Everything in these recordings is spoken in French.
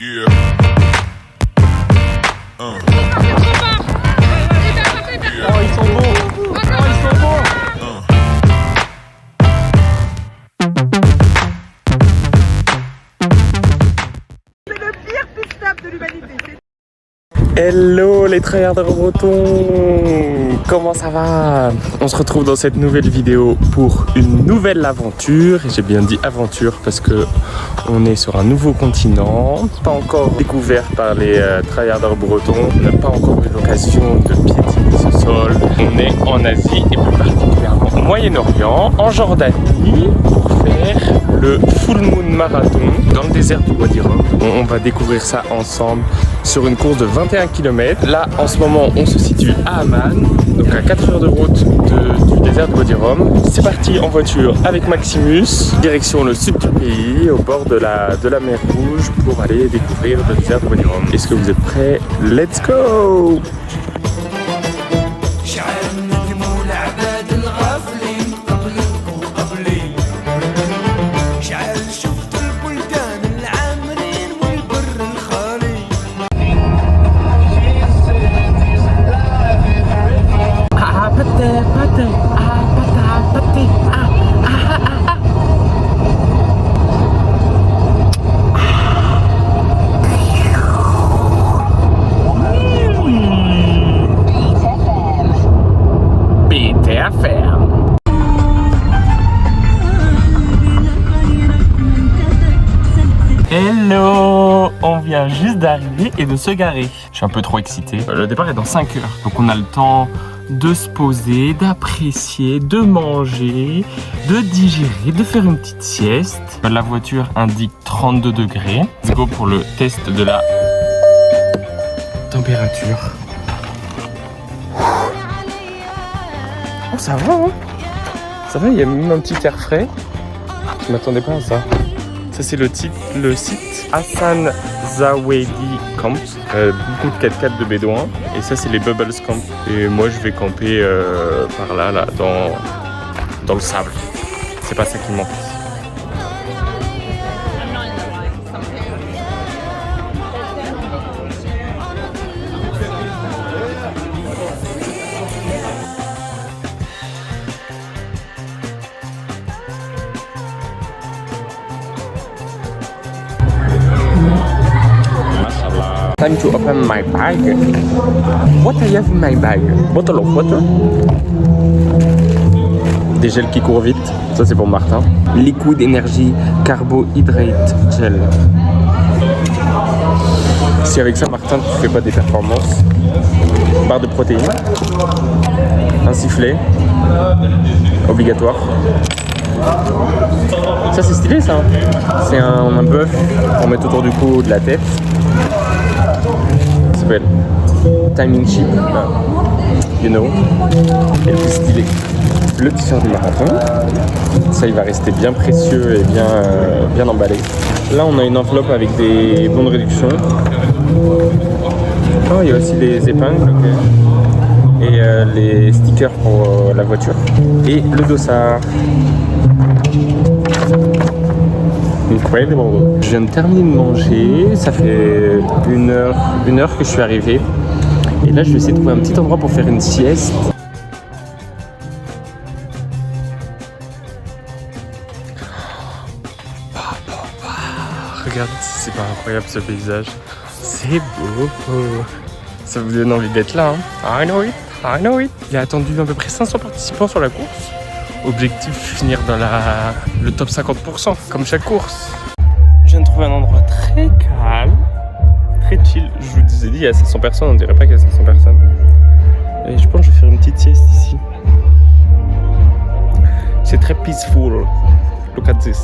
Yeah. Oh, ils sont beaux. Oh, ils sont beaux. C'est le pire pit stop de l'humanité. Hello les tryharders bretons, comment ça va? On se retrouve dans cette nouvelle vidéo pour une nouvelle aventure. Et j'ai bien dit aventure parce que on est sur un nouveau continent, pas encore découvert par les tryharders bretons. On n'a pas encore eu l'occasion de piétiner ce sol. On est en Asie et plus particulièrement au Moyen-Orient, en Jordanie, pour faire le Full Moon Marathon dans le désert du Wadi Rum. On va découvrir ça ensemble sur une course de 21 km. Là, en ce moment, on se situe à Amman, donc à 4 heures de route du désert du Wadi Rum. C'est parti en voiture avec Maximus, direction le sud du pays, au bord de la mer Rouge, pour aller découvrir le désert du Wadi Rum. Est-ce que vous êtes prêts? Let's go! Hello! On vient juste d'arriver et de se garer. Je suis un peu trop excité. Le départ est dans 5 heures. Donc on a le temps de se poser, d'apprécier, de manger, de digérer, de faire une petite sieste. La voiture indique 32 degrés. Let's go pour le test de la température. Oh, ça va, hein? Ça va, il y a même un petit air frais. Je m'attendais pas à ça. Ça, c'est le site Hassan Zawedi Camp. Beaucoup de 4x4 de bédouins. Et ça, c'est les Bubbles Camp. Et moi, je vais camper par là, dans le sable. C'est pas ça qui me manque. Time to open my bag. What I have in my bag? Bottle of water. Des gels qui courent vite. Ça c'est pour Martin. Liquid Energy Carbohydrate Gel. Si avec ça Martin tu fais pas des performances. Barre de protéines. Un sifflet. Obligatoire. Ça c'est stylé ça. C'est un bœuf qu'on met autour du cou de la tête. Ça s'appelle Timing Chip, you know. Et le plus stylé, le t-shirt du marathon. Ça il va rester bien précieux et bien emballé. Là on a une enveloppe avec des bons de réduction. Oh, il y a aussi des épingles, okay. Et les stickers pour la voiture. Et le dossard. Incredible. Je viens de terminer de manger, ça fait une heure que je suis arrivé. Et là je vais essayer de trouver un petit endroit pour faire une sieste. Regarde, c'est pas incroyable ce paysage. C'est beau. Ça vous donne envie d'être là, hein? I know it. Il a attendu à peu près 500 participants sur la course. Objectif, finir dans le top 50%, comme chaque course. Je viens de trouver un endroit très calme, très chill. Je vous ai dit, il y a 500 personnes, on dirait pas qu'il y a 500 personnes. Et je pense que je vais faire une petite sieste ici. C'est très peaceful. Look at this.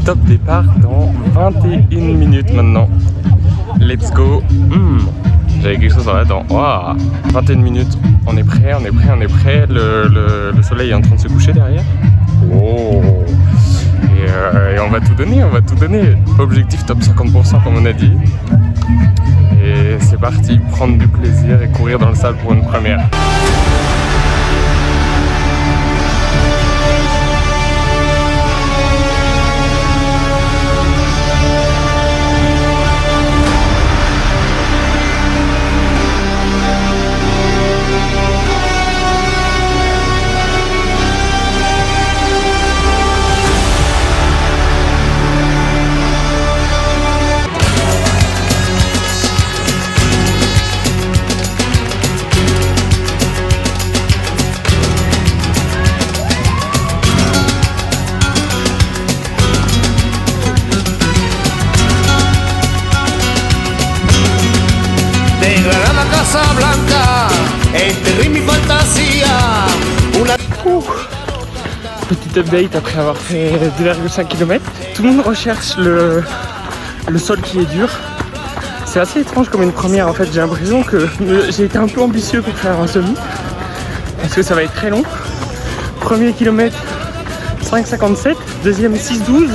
Top départ dans 21 minutes maintenant. Let's go. J'avais quelque chose dans la dent. Wow. 21 minutes. On est prêt. Le soleil est en train de se coucher derrière. Oh. Et Et on va tout donner, Objectif top 50% comme on a dit. Et c'est parti, prendre du plaisir et courir dans le sable pour une première. Petit update après avoir fait 2,5 km. Tout le monde recherche le sol qui est dur. C'est assez étrange comme une première en fait. J'ai l'impression que j'ai été un peu ambitieux pour faire un semi. Parce que ça va être très long. Premier kilomètre 5,57. Deuxième 6,12.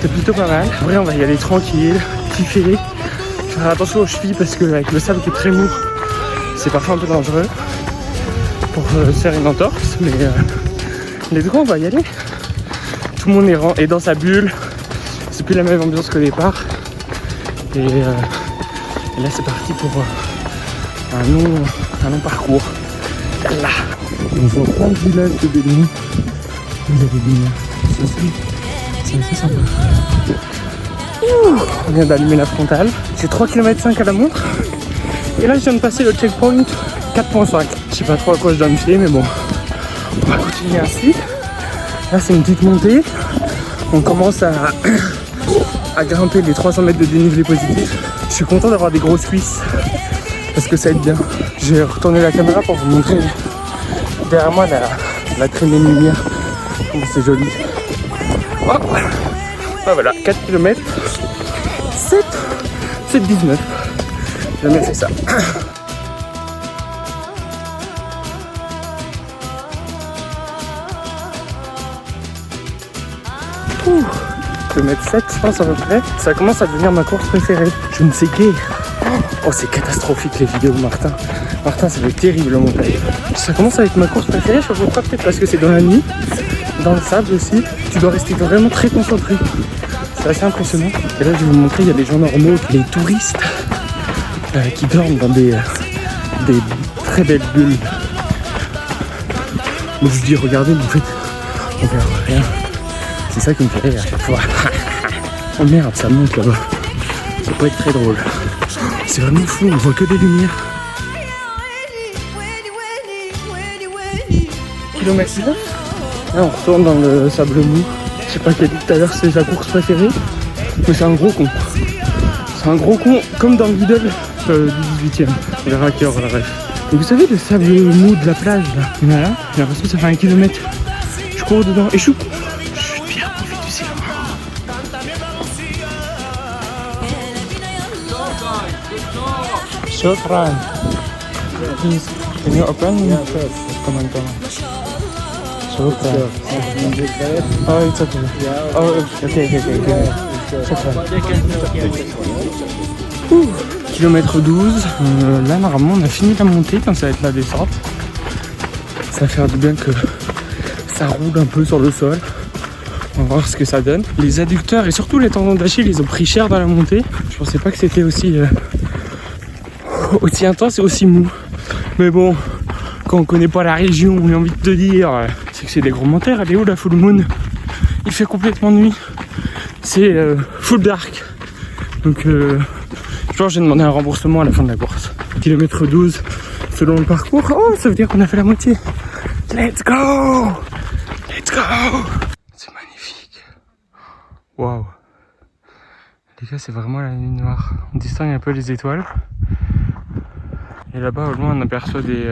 C'est plutôt pas mal. En vrai on va y aller tranquille, kiffer. Faire attention aux chevilles parce qu'avec le sable qui est très mou, c'est parfois un peu dangereux pour se faire une entorse. Mais les deux on va y aller. Tout le monde est dans sa bulle. C'est plus la même ambiance qu'au départ. Et là c'est parti pour un long parcours. Là, on voit plein de villages de Bénin. Vous avez vu, c'est assez sympa. On vient d'allumer la frontale. C'est 3,5 km à la montre. Et là je viens de passer le checkpoint 4,5. Je sais pas trop à quoi je dois me fier mais bon. On va continuer ainsi. Là c'est une petite montée. On commence à grimper les 300 mètres de dénivelé positif. Je suis content d'avoir des grosses cuisses parce que ça aide bien. Je vais retourner la caméra pour vous montrer derrière moi la traînée de lumière. Comment c'est joli. Oh. Ah, voilà, 4 km 7,19. J'ai jamais fait ça. Kilomètre 7 je pense à peu près. Ça commence à devenir ma course préférée. Je ne sais guère. Oh c'est catastrophique les vidéos Martin. Martin ça va être terrible le montage. Ça commence à être ma course préférée, je sais pas peut-être parce que c'est dans la nuit, dans le sable aussi. Tu dois rester vraiment très concentré. C'est assez impressionnant. Et là je vais vous montrer, il y a des gens normaux, les touristes qui dorment dans des très belles bulles. Moi je dis regardez mais en fait on verra rien. C'est ça qui me fait rire à chaque fois. Oh merde, ça monte là-bas. Ça peut être très drôle. C'est vraiment fou, on voit que des lumières. Kilomètre 9. Là on retourne dans le sable mou. Je sais pas qui a dit tout à l'heure c'est sa course préférée. Mais c'est un gros con. C'est un gros con comme dans le Lidl du 18ème. On verra à quelle heure la ref. Et vous savez le sable mou de la plage là. Voilà, j'ai l'impression que ça fait 1 kilomètre. Je cours dedans et je suis Pierre, profite du silence. Shukran. Please, can you open? Yeah, sure. Come on. Shukran. Oh, it's okay. Oh, okay. Shukran. Kilomètre 12. Là, normalement, on a fini la montée, quand ça va être la descente. Ça va faire du bien que ça roule un peu sur le sol. On va voir ce que ça donne. Les adducteurs et surtout les tendons d'Achille, ils ont pris cher dans la montée. Je pensais pas que c'était aussi intense et aussi mou. Mais bon, quand on connaît pas la région, on a envie de te dire, c'est que c'est des gros monteurs. Elle est où la full moon? Il fait complètement nuit. C'est full dark. Donc je pense que j'ai demandé un remboursement à la fin de la course. Kilomètre 12 selon le parcours. Oh, ça veut dire qu'on a fait la moitié. Let's go! Let's go! C'est magnifique. Waouh. Les gars, c'est vraiment la nuit noire. On distingue un peu les étoiles. Et là-bas, au loin, on aperçoit des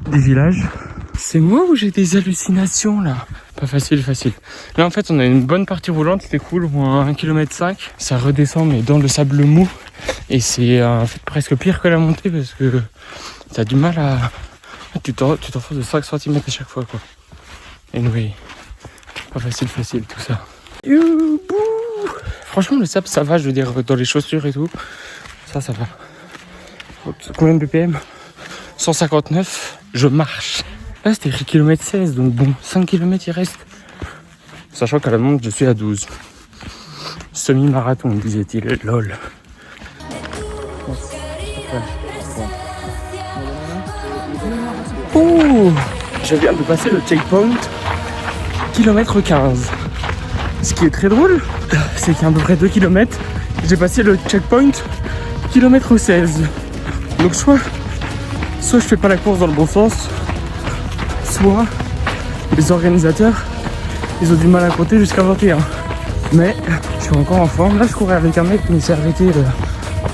villages. C'est moi ou j'ai des hallucinations là? Pas facile. Là, en fait, on a une bonne partie roulante, c'était cool. Au 1,5 km. Ça redescend, mais dans le sable mou. Et c'est en fait presque pire que la montée parce que t'as du mal à... Tu t'enfonces de 5 cm à chaque fois, quoi. Anyway, Pas facile tout ça. Franchement le sable ça va, je veux dire dans les chaussures et tout. Ça va. Combien de BPM? 159. Je marche. Là c'était écrit km 16 donc bon 5 km il reste. Sachant qu'à la montre je suis à 12. Semi-marathon disait-il. Lol. Oh, je viens de passer le checkpoint kilomètre 15. Ce qui est très drôle, c'est qu'à peu près 2 km, j'ai passé le checkpoint kilomètre 16. Donc soit je fais pas la course dans le bon sens, soit les organisateurs, ils ont du mal à compter jusqu'à 21. Mais je suis encore en forme. Là je courais avec un mec qui s'est arrêté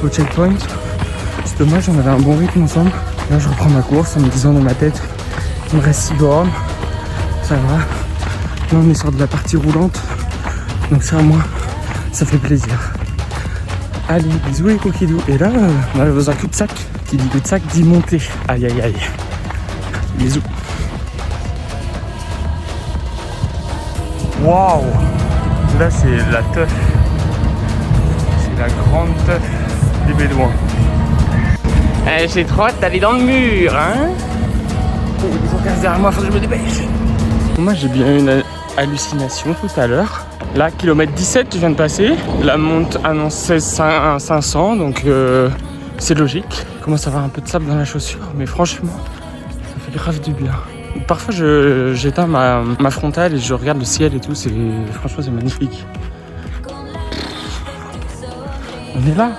au checkpoint. C'est dommage, on avait un bon rythme ensemble. Là je reprends ma course en me disant dans ma tête, il me reste 6 bornes, ça va. Là on est sur de la partie roulante, donc ça à moi, ça fait plaisir. Allez, bisous les coquidous. Et là, on arrive dans un cul-de-sac. Qui dit cul-de-sac dit montée. Aïe aïe aïe. Bisous. Waouh. Là c'est la teuf. C'est la grande teuf des Bédouins. J'ai trop hâte d'aller dans le mur, hein. Ils ont cassé derrière moi, faut que je me dépêche. Moi j'ai bien eu une hallucination tout à l'heure. Là, kilomètre 17, je viens de passer. La monte annonçait 500, donc c'est logique. Il commence à avoir un peu de sable dans la chaussure, mais franchement, ça fait grave du bien. Parfois, j'éteins ma frontale et je regarde le ciel et tout. Franchement, c'est magnifique. On est là.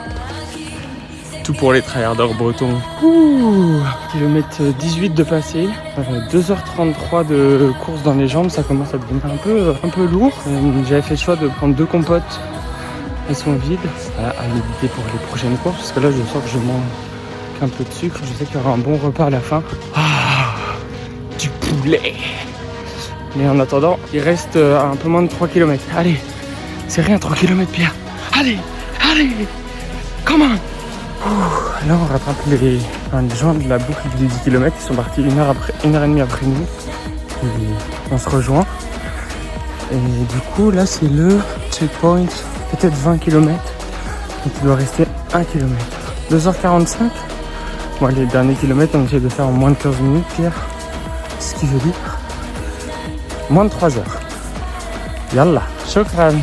Tout pour les tryharders bretons. Kilomètre 18 de passé. 2h33 de course dans les jambes, ça commence à devenir un peu lourd. J'avais fait le choix de prendre 2 compotes. Elles sont vides. Voilà, à méditer pour les prochaines courses, parce que là je sens que je manque un peu de sucre. Je sais qu'il y aura un bon repas à la fin. Du poulet. Mais en attendant, il reste un peu moins de 3 km. Allez, c'est rien 3 km Pierre. Allez, come on. Là on rattrape les gens de la boucle des 10 km. Ils sont partis 1h30 après nous. Et on se rejoint. Et du coup là c'est le checkpoint, peut-être 20 km. Donc il doit rester 1 km. 2h45. Bon les derniers kilomètres on essaie de faire en moins de 15 minutes Pierre. Ce qui veut dire moins de 3 heures. Yallah, shukran.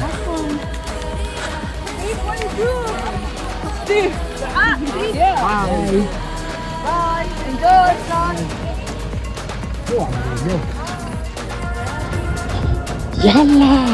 Bye. Enjoy, son. Yallah.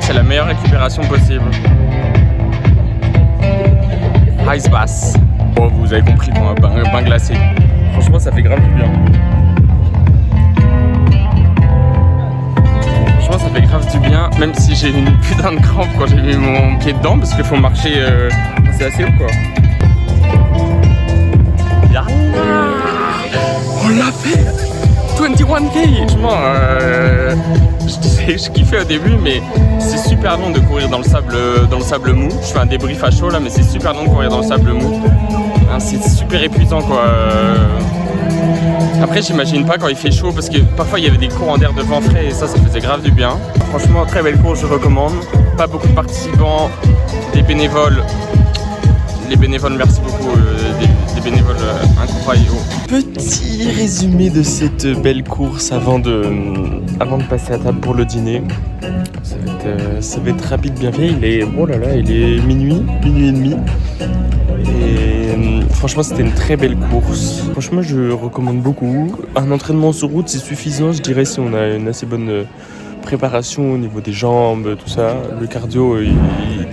C'est la meilleure récupération possible. Ice bass. Bon, vous avez compris, moi, bain glacé. Franchement, ça fait grave du bien. Franchement, ça fait grave du bien, même si j'ai une putain de crampe quand j'ai mis mon pied dedans, parce qu'il faut marcher c'est assez haut, quoi. Yallah, on l'a fait. 21K. Franchement, je kiffais au début, mais c'est super long de courir dans le sable mou. Je fais un débrief à chaud là, mais c'est super long de courir dans le sable mou. C'est super épuisant, quoi. Après, j'imagine pas quand il fait chaud, parce que parfois il y avait des courants d'air de vent frais et ça faisait grave du bien. Franchement, très belle course, je recommande. Pas beaucoup de participants, des bénévoles. Les bénévoles, merci beaucoup, des bénévoles incroyables. Petit résumé de cette belle course avant de passer à table pour le dîner. ça va être rapide, bien fait. Il est, oh là là, il est minuit et demi. Et franchement, c'était une très belle course. Franchement, je recommande beaucoup. Un entraînement sur route, c'est suffisant, je dirais, si on a une assez bonne préparation au niveau des jambes, tout ça. Le cardio, il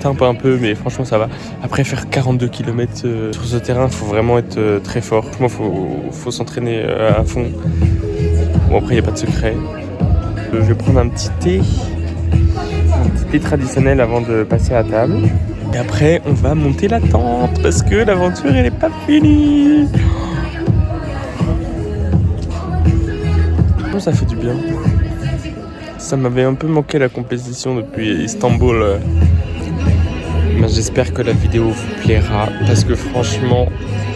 timpe un peu, mais franchement, ça va. Après, faire 42 km sur ce terrain, il faut vraiment être très fort. Franchement, faut s'entraîner à fond. Bon, après, il n'y a pas de secret. Je vais prendre un petit thé traditionnel avant de passer à table. Et après, on va monter la tente parce que l'aventure, elle n'est pas finie. Ça fait du bien. Ça m'avait un peu manqué la compétition depuis Istanbul. Mais j'espère que la vidéo vous plaira parce que franchement,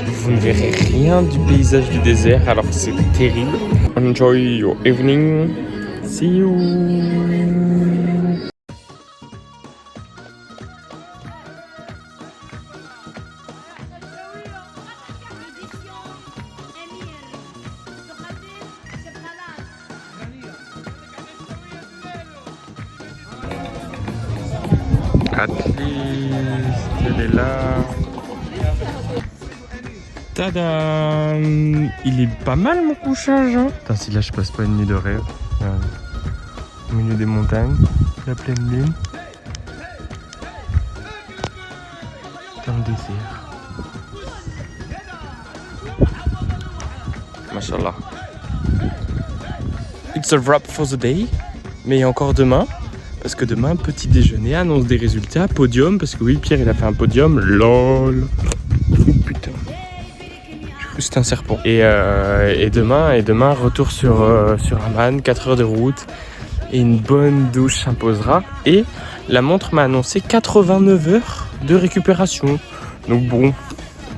vous ne verrez rien du paysage du désert alors que c'est terrible. Enjoy your evening. See you. At least, elle est là. Tadam! Il est pas mal mon couchage, hein? Putain, si là je passe pas une nuit de rêve. Au milieu des montagnes, la pleine lune. Dans le désert. Mashallah. It's a wrap for the day. Mais il y a encore demain. Parce que demain, petit déjeuner, annonce des résultats, podium. Parce que oui, Pierre, il a fait un podium. LOL. Oh putain. J'ai cru que c'était un serpent. Et demain, retour sur Amman, 4 heures de route. Et une bonne douche s'imposera. Et la montre m'a annoncé 89 heures de récupération. Donc bon,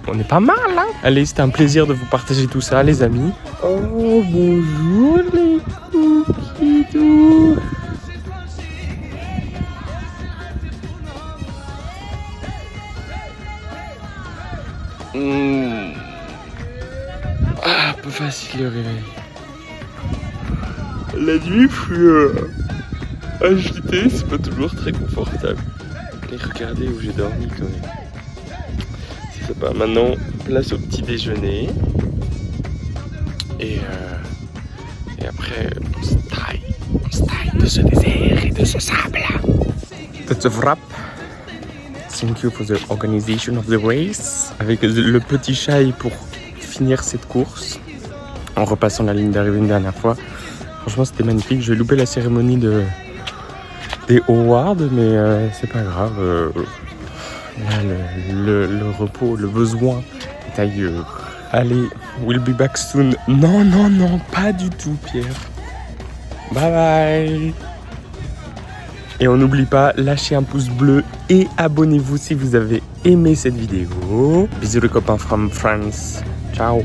on est pas mal, hein. Allez, c'était un plaisir de vous partager tout ça, les amis. Oh, bonjour les coquidous. Ah, peu facile le réveil. La nuit fut agitée, c'est pas toujours très confortable. Et regardez où j'ai dormi quand même. C'est sympa. Maintenant, place au petit déjeuner. Et après, on se taille de ce désert et de ce sable. That's a wrap. Thank you for the organization of the race. Avec le petit chai pour finir cette course. En repassant la ligne d'arrivée une dernière fois. Franchement, c'était magnifique. J'ai loupé la cérémonie des awards, mais c'est pas grave. Là, le repos, le besoin est ailleurs. Allez, we'll be back soon. Non, pas du tout, Pierre. Bye bye. Et on n'oublie pas, lâchez un pouce bleu et abonnez-vous si vous avez aimé cette vidéo. Bisous les copains from France. Ciao.